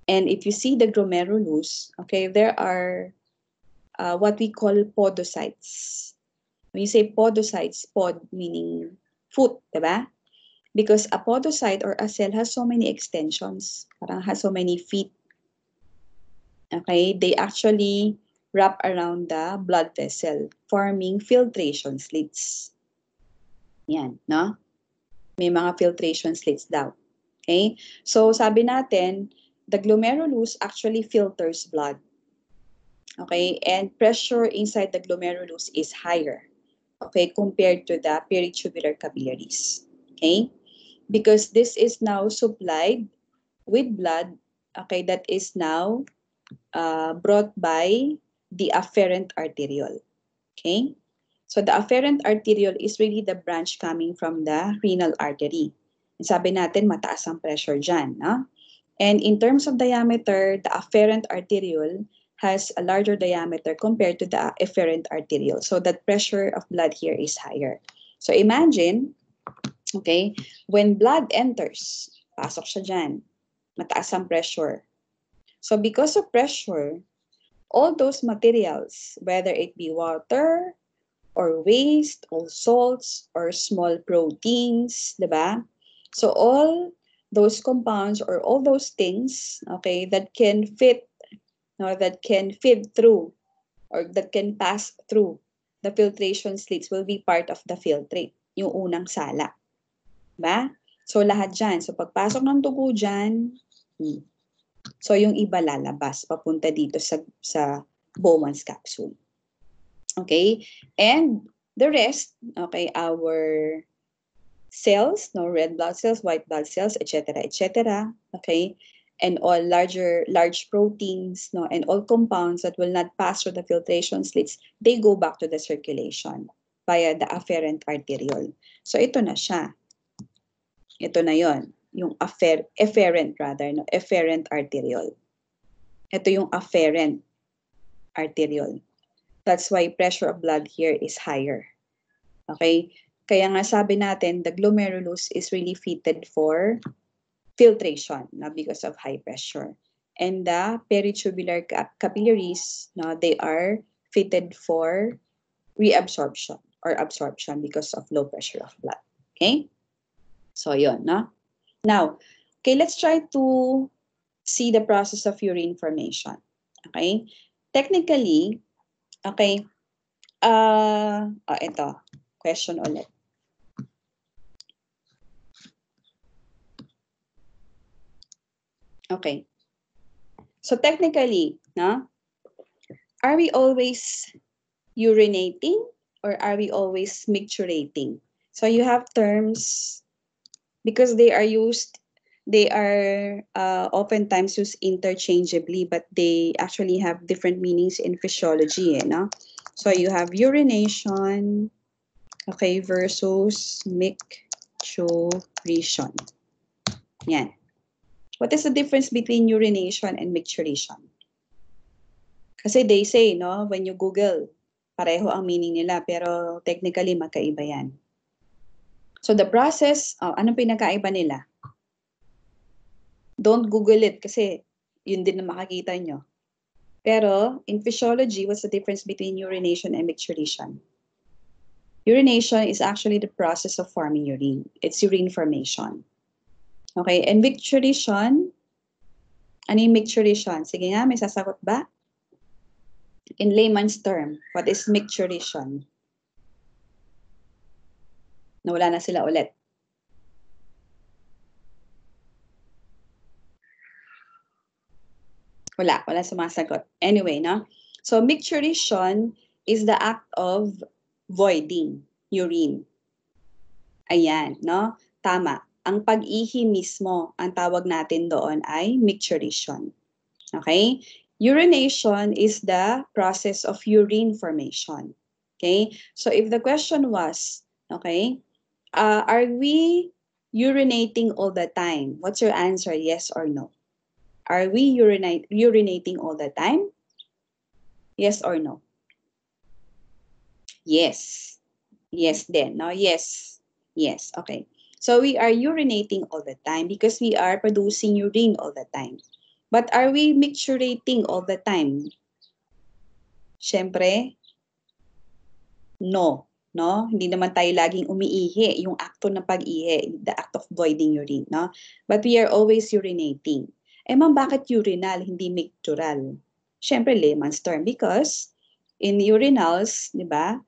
Speaker 1: And if you see the glomerulus, okay, there are what we call podocytes. When you say podocytes, pod meaning foot, diba? Because a podocyte or a cell has so many extensions, parang has so many feet. Okay, they actually wrap around the blood vessel, forming filtration slits. Yan, no? May mga filtration slits daw. Okay? So, sabi natin, the glomerulus actually filters blood. Okay? And pressure inside the glomerulus is higher, okay, compared to the peritubular capillaries. Okay? Because this is now supplied with blood, okay, that is now brought by the afferent arteriole. Okay? So the afferent arteriole is really the branch coming from the renal artery. Sabi natin, mataas ang pressure dyan. No? And in terms of diameter, the afferent arteriole has a larger diameter compared to the efferent arteriole. So the pressure of blood here is higher. So imagine, okay, when blood enters, pasok siya dyan, mataas ang pressure. So because of pressure, all those materials, whether it be water or waste or salts or small proteins, diba? So all those compounds or all those things, okay, that can fit, no, that can fit through or that can pass through the filtration slits will be part of the filtrate, yung unang sala. Diba? So lahat dyan. So pagpasok ng dugo dyan, so yung iba lalabas papunta dito sa Bowman's capsule. Okay? And the rest, okay, our cells, no, red blood cells, white blood cells, etc., etc., okay, and all large proteins, no, and all compounds that will not pass through the filtration slits, they go back to the circulation via the afferent arteriole. So ito na siya. Ito na yon, yung efferent rather, no, efferent arteriole. Ito yung afferent arteriole. That's why pressure of blood here is higher. Okay? Kaya nga sabi natin, the glomerulus is really fitted for filtration, no, because of high pressure. And the peritubular capillaries, no, they are fitted for reabsorption or absorption because of low pressure of blood. Okay? So, yun, no? Now, okay, let's try to see the process of urine formation. Okay? Technically, okay, ito, question ulit. Okay. So technically, no, are we always urinating or are we always micturating? So you have terms because they are oftentimes used interchangeably, but they actually have different meanings in physiology, no? So you have urination, okay, versus micturition. Yan. What is the difference between urination and micturition? Kasi they say, no, when you Google, pareho ang meaning nila, pero technically magkaiba yan. So the process, anong pinakaiba nila? Don't Google it kasi yun din na makakita nyo. Pero in physiology, what's the difference between urination and micturition? Urination is actually the process of forming urine. It's urine formation. Okay, and micturition, ano yung micturition? Sige nga, may sasagot ba? In layman's term, what is micturition? Nawala na sila ulit. Wala sumasagot. Anyway, no? So micturition is the act of voiding urine. Ayan, no? Tama. Ang pag-ihi mismo, ang tawag natin doon ay micturition. Okay? Urination is the process of urine formation. Okay? So if the question was, okay, are we urinating all the time? What's your answer, yes or no? Are we urinating all the time? Yes or no? Yes. Yes then, no? Yes. Yes, okay. So we are urinating all the time because we are producing urine all the time. But are we micturating all the time? Siyempre, no. No? Hindi naman tayo laging umiihi. Yung akto ng pag-ihi, the act of voiding urine. No? But we are always urinating. Eh ma'am, bakit urinal, hindi mictural? Siyempre, layman's term. Because in urinals, di ba,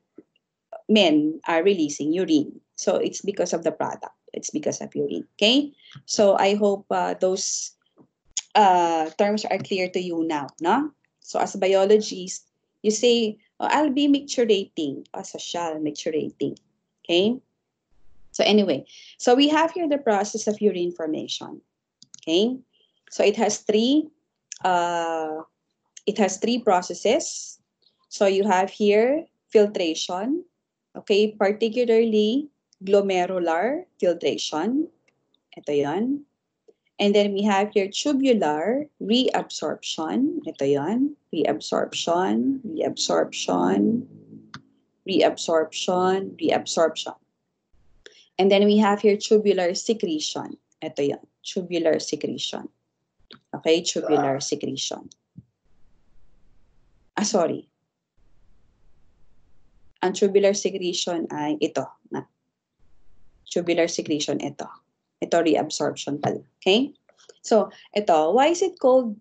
Speaker 1: men are releasing urine. So it's because of the product. It's because of urine. Okay? So I hope those terms are clear to you now. No? So as a biologist, you say, oh, I'll be micturating. So shall micturating. Okay? So anyway, so we have here the process of urine formation. Okay? So it has three processes. So you have here filtration, okay, particularly glomerular filtration. Ito yon. And then we have here tubular reabsorption. Ito yon. Reabsorption, reabsorption, reabsorption, reabsorption. And then we have here tubular secretion. Ito yon. Tubular secretion. Okay, tubular secretion. Sorry. Ang tubular secretion ay ito. Tubular secretion, ito. Ito, reabsorption pala. Okay? So, ito, why is it called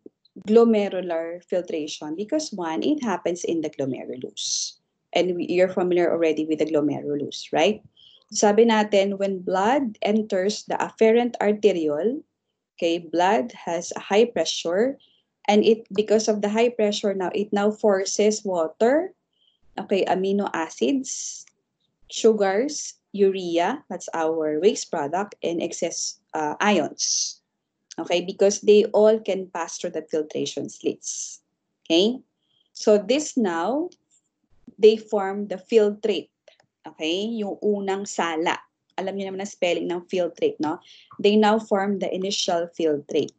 Speaker 1: glomerular filtration? Because one, it happens in the glomerulus. And you're familiar already with the glomerulus, right? Sabi natin, when blood enters the afferent arteriole, okay, blood has a high pressure, and because of the high pressure now, it now forces water, okay, amino acids, sugars, urea, that's our waste product, and excess ions. Okay, because they all can pass through the filtration slits. Okay, so this now, they form the filtrate. Okay, yung unang sala. Alam niyo naman ang spelling ng filtrate, no? They now form the initial filtrate.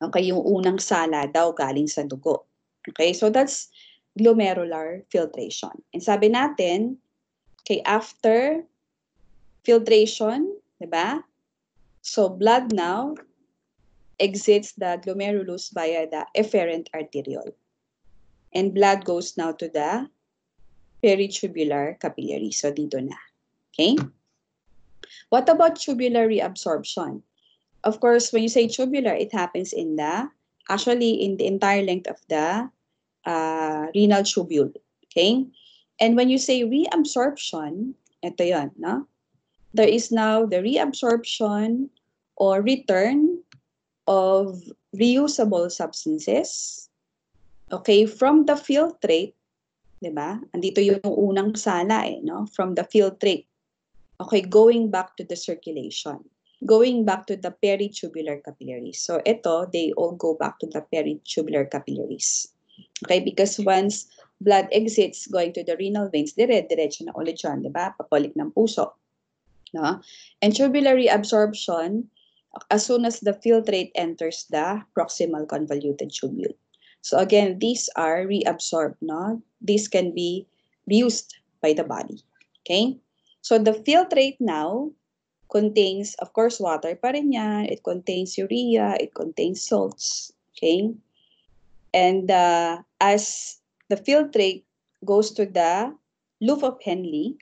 Speaker 1: Okay, yung unang sala daw galing sa dugo. Okay, so that's glomerular filtration. And sabi natin, okay, after filtration, di ba? So blood now exits the glomerulus via the efferent arteriole. And blood goes now to the peritubular capillary. So dito na. Okay? What about tubular reabsorption? Of course, when you say tubular, it happens actually in the entire length of the renal tubule. Okay? And when you say reabsorption, ito yun, no? There is now the reabsorption or return of reusable substances, okay, from the filtrate, di ba? Andito yung unang sala no? From the filtrate, okay, going back to the circulation, going back to the peritubular capillaries. So ito, they all go back to the peritubular capillaries. Okay, because once blood exits going to the renal veins, dire-diretso na ulit yun, di ba? Papulik ng puso. No? And tubular reabsorption, as soon as the filtrate enters the proximal convoluted tubule. So again, these are reabsorbed, no? These can be reused by the body, okay? So the filtrate now contains, of course, water pa rin yan. It contains urea, it contains salts, okay? And as the filtrate goes to the loop of Henle,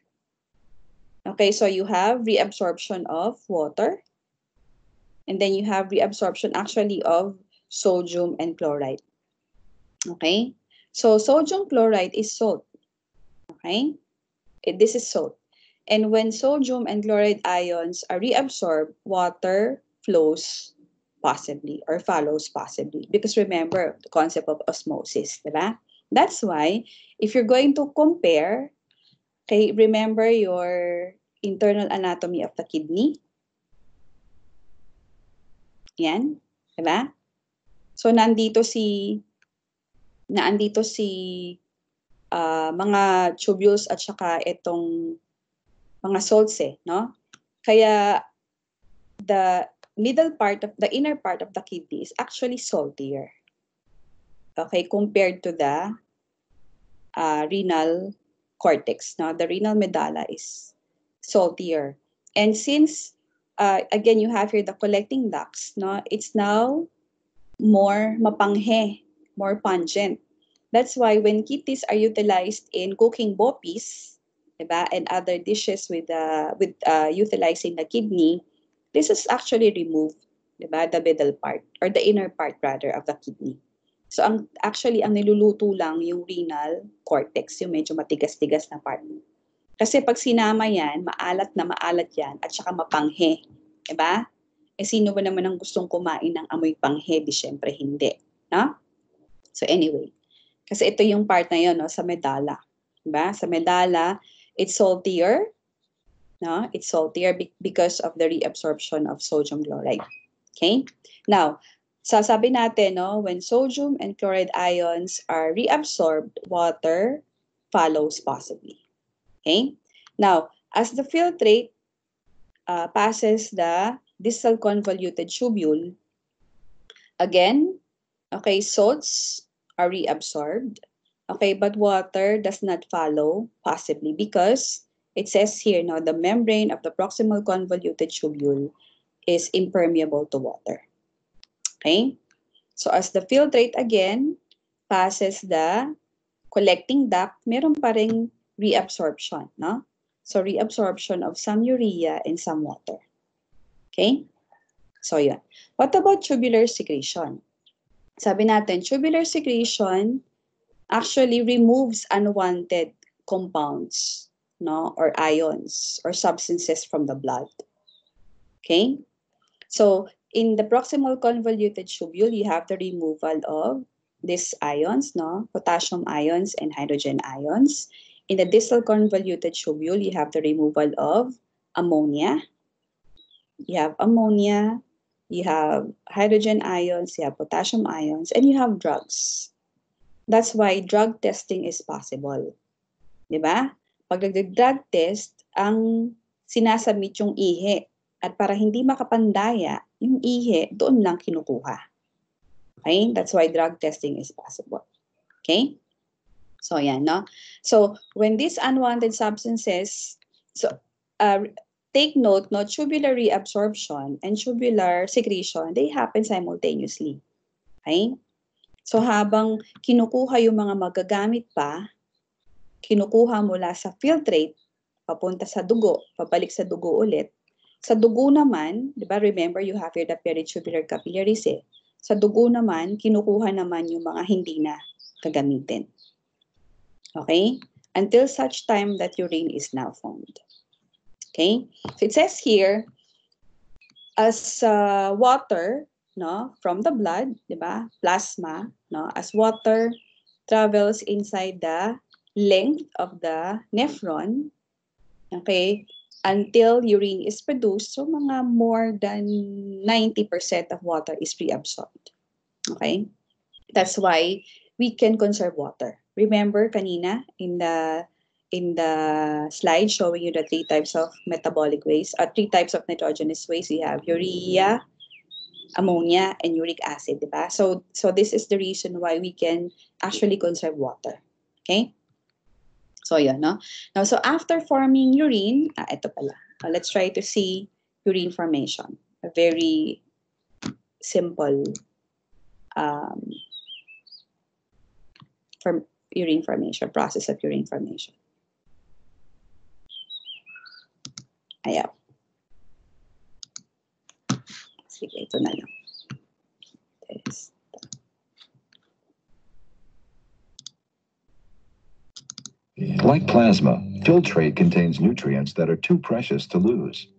Speaker 1: okay, so you have reabsorption of water, and then you have reabsorption actually of sodium and chloride. Okay? So sodium chloride is salt. Okay? This is salt. And when sodium and chloride ions are reabsorbed, water flows possibly or follows possibly. Because remember the concept of osmosis, diba? That's why if you're going to compare, okay, remember your internal anatomy of the kidney. Yan, diba? So nandito si mga tubules at saka itong mga salts no? Kaya the inner part of the kidney is actually saltier. Okay, compared to the renal cortex, no? The renal medulla is saltier. And since again you have here the collecting ducts, no? It's now more mapanghe, more pungent. That's why when kidneys are utilized in cooking bopis, diba, and other dishes with utilizing the kidney, this is actually removed, diba, the middle part or the inner part rather of the kidney. So ang niluluto lang yung renal cortex, yung medyo matigas-tigas na part. Kasi pag sinama yan, maalat na maalat yan at saka mapanghe, diba? Eh sino ba naman ang gustong kumain ng amoy panghe? Di syempre hindi, no? So anyway, kasi ito yung part na yun, no, sa medulla. Diba? Sa medulla, it's saltier, no? It's saltier because of the reabsorption of sodium chloride. Okay? Now, sasabi natin, no, when sodium and chloride ions are reabsorbed, water follows possibly. Okay? Now, as the filtrate passes the distal convoluted tubule, again, okay, salts are reabsorbed, okay, but water does not follow, possibly because it says here, no, the membrane of the proximal convoluted tubule is impermeable to water. Okay? So as the filtrate again passes the collecting duct, meron pa ring reabsorption, no? So reabsorption of some urea and some water. Okay? So yun. What about tubular secretion? Sabi natin, tubular secretion actually removes unwanted compounds, no, or ions or substances from the blood. Okay? So in the proximal convoluted tubule, you have the removal of these ions, no, potassium ions and hydrogen ions. In the distal convoluted tubule, you have the removal of ammonia. You have ammonia, you have hydrogen ions, you have potassium ions, and you have drugs. That's why drug testing is possible. Diba? Pag nagde-drug test, ang sinasubmit yung ihi. At para hindi makapandaya, yung ihi, doon lang kinukuha. Okay? That's why drug testing is possible. Okay? So, yan, no? So, when these unwanted substances, take note, no, tubular reabsorption and tubular secretion, they happen simultaneously. Okay? So, habang kinukuha yung mga magagamit pa, kinukuha mula sa filtrate, papunta sa dugo, pabalik sa dugo ulit. Sa dugo naman, di ba, remember you have here the peritubular capillaries eh. Sa dugo naman, kinukuha naman yung mga hindi na gagamitin. Okay? Until such time that urine is now formed. Okay? So it says here, as water, no, from the blood, di ba, plasma, no, as water travels inside the length of the nephron, okay, until urine is produced, so mga more than 90% of water is reabsorbed. Okay? That's why we can conserve water. Remember kanina in the slide showing you the 3 types of metabolic waste, 3 types of nitrogenous waste. We have urea, ammonia, and uric acid, diba? So this is the reason why we can actually conserve water. Okay? So yun, no? Now, so after forming urine, ito pala. Let's try to see urine formation. A very simple urine formation, process of urine formation. Ayan. Sige, ito na lang. Test.
Speaker 2: Like plasma, filtrate contains nutrients that are too precious to lose.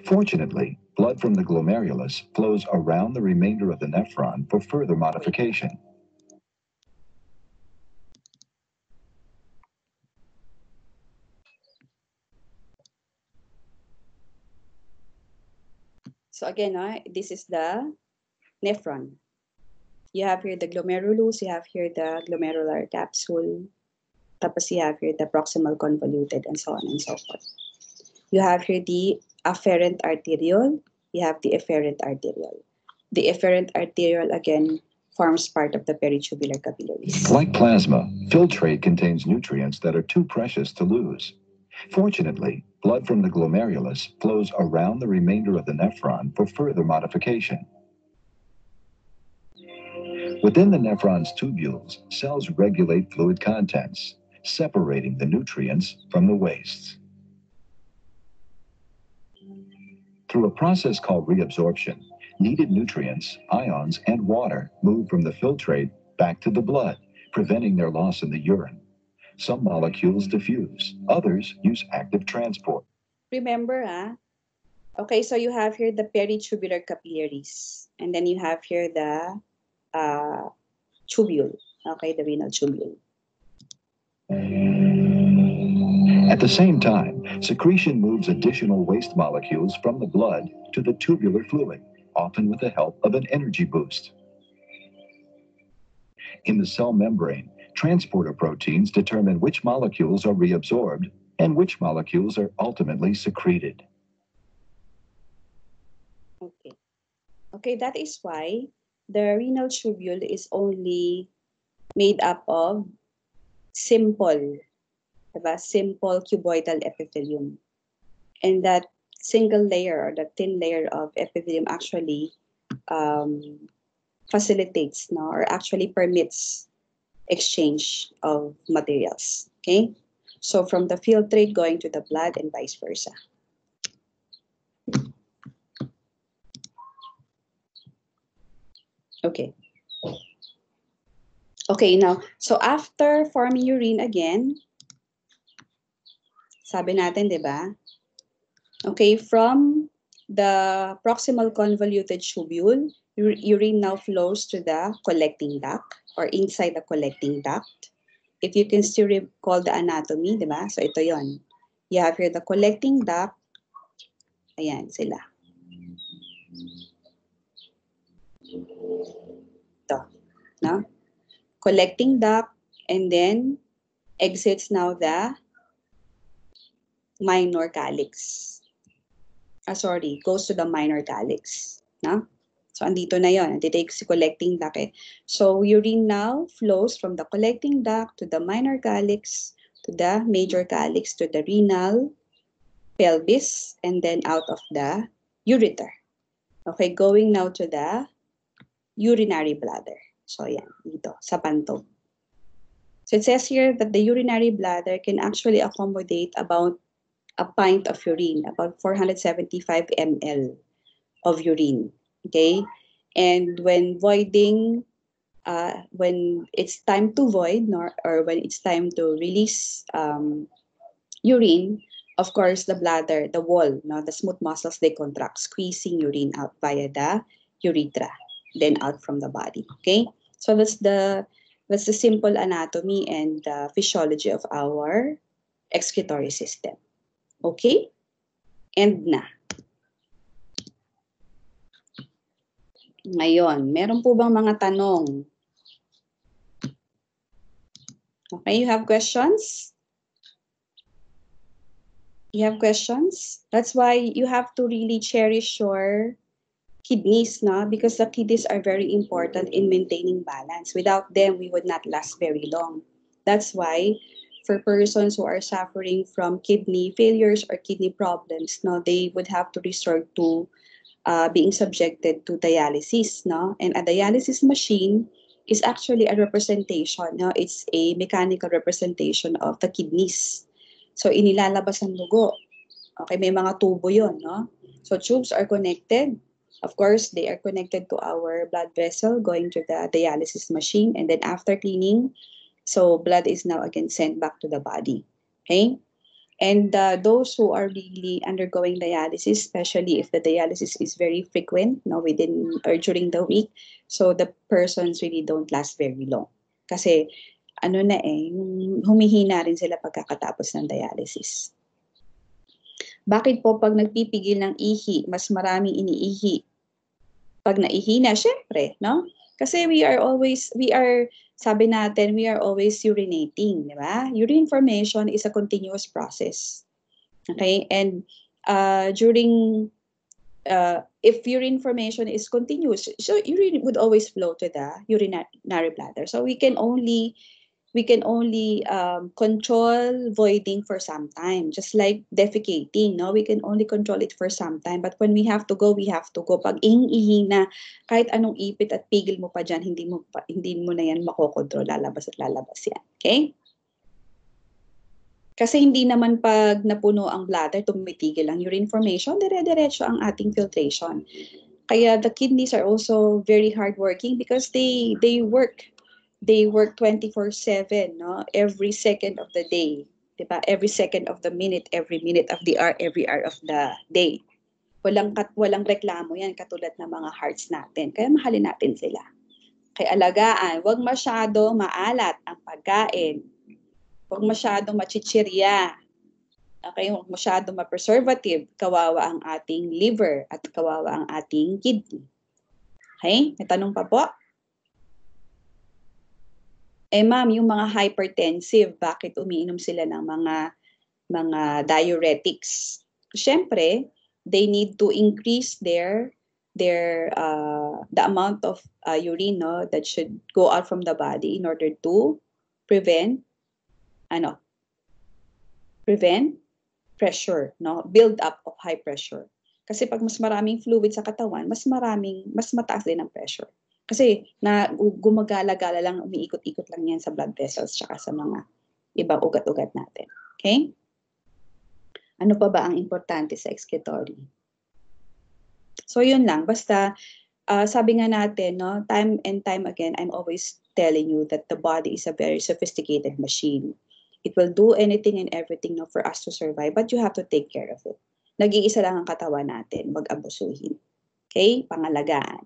Speaker 2: Fortunately, blood from the glomerulus flows around the remainder of the nephron for further modification.
Speaker 1: So again, this is the nephron. You have here the glomerulus, you have here the glomerular capsule, tapos you have here the proximal convoluted, and so on and so forth. You have here the afferent arteriole, you have the efferent arteriole. The efferent arteriole, again, forms part of the peritubular capillaries.
Speaker 2: Like plasma, filtrate contains nutrients that are too precious to lose. Fortunately, blood from the glomerulus flows around the remainder of the nephron for further modification. Within the nephron's tubules, cells regulate fluid contents, separating the nutrients from the wastes. Through a process called reabsorption, needed nutrients, ions, and water move from the filtrate back to the blood, preventing their loss in the urine. Some molecules diffuse, others use active transport.
Speaker 1: Remember, okay, so you have here the peritubular capillaries, and then you have here the tubule, okay, the renal tubule.
Speaker 2: At the same time, secretion moves additional waste molecules from the blood to the tubular fluid, often with the help of an energy boost. In the cell membrane, transporter proteins determine which molecules are reabsorbed and which molecules are ultimately secreted.
Speaker 1: Okay. Okay, that is why the renal tubule is only made up of simple cuboidal epithelium. And that single layer or the thin layer of epithelium actually facilitates, no, or actually permits exchange of materials. Okay, so from the filtrate going to the blood and vice versa. Okay. Okay, now, so after forming urine again, sabi natin, di ba? Okay, from the proximal convoluted tubule, urine now flows to the collecting duct or inside the collecting duct. If you can still recall the anatomy, di ba? So ito yon. You have here the collecting duct. Ayan sila. Ito, no? Collecting duct, and then exits now the minor calyx. Goes to the minor calyx. No? So, andito na yon. Andito yung collecting duct. Eh. So, urine now flows from the collecting duct to the minor calyx, to the major calyx, to the renal, pelvis, and then out of the ureter. Okay, going now to the urinary bladder. So, yan, dito, sa pantog. So, it says here that the urinary bladder can actually accommodate about a pint of urine, about 475 ml of urine. Okay, and when voiding, when it's time to void, or when it's time to release urine, of course, the bladder, the wall, the smooth muscles, they contract, squeezing urine out via the urethra, then out from the body. Okay, so that's the simple anatomy and physiology of our excretory system. Okay, end na. Ngayon, meron po bang mga tanong? Okay, you have questions? You have questions? That's why you have to really cherish your kidneys, no? Because the kidneys are very important in maintaining balance. Without them, we would not last very long. That's why for persons who are suffering from kidney failures or kidney problems, no, they would have to resort to being subjected to dialysis, no? And a dialysis machine is actually a representation, no? It's a mechanical representation of the kidneys. So, inilalabas ang dugo. Okay, may mga tubo yon, no? So, tubes are connected. Of course, they are connected to our blood vessel going to the dialysis machine. And then after cleaning, so blood is now again sent back to the body. Okay? And those who are really undergoing dialysis, especially if the dialysis is very frequent, within or during the week, so the persons really don't last very long. Kasi humihina rin sila pagkakatapos ng dialysis. Bakit po pag nagpipigil ng ihi, mas maraming iniihi? Pag naihina, syempre, no? Kasi we are always urinating, di ba? Urine formation is a continuous process. Okay? And if urine formation is continuous, so urine would always flow to the urinary bladder. So we can only control voiding for some time, just like defecating, no? We can only control it for some time, but when we have to go, we have to go. Pag ihing-ihi na, kahit anong ipit at pigil mo pa dyan, hindi mo na yan makokontrol, lalabas at lalabas yan. Okay? Kasi hindi naman pag napuno ang bladder, tumitigil ang urine formation, dire-diretso ang ating filtration. Kaya the kidneys are also very hardworking because they work 24/7, no? Every second of the day, diba? Every second of the minute, every minute of the hour, every hour of the day. Walang reklamo yan, katulad ng mga hearts natin. Kaya mahalin natin sila. Kaya alagaan, huwag masyado maalat ang pagkain. Huwag masyado machichirya. Okay, huwag masyado ma-preservative. Kawawa ang ating liver at kawawa ang ating kidney. Okay, may tanong pa po? Ma'am, yung mga hypertensive, bakit umiinom sila ng mga diuretics? Siyempre, they need to increase the amount of urine, no, that should go out from the body in order to prevent pressure, no, build up of high pressure. Kasi pag mas maraming fluid sa katawan, mas mataas din ang pressure. Kasi gumagala-gala lang, umiikot-ikot lang yan sa blood vessels tsaka sa mga ibang ugat-ugat natin. Okay? Ano pa ba ang importante sa excretory? So yun lang, basta sabi nga natin, no, time and time again, I'm always telling you that the body is a very sophisticated machine. It will do anything and everything, no, for us to survive, but you have to take care of it. Nag-iisa lang ang katawan natin, wag abusuhin. Okay? Pangalagaan.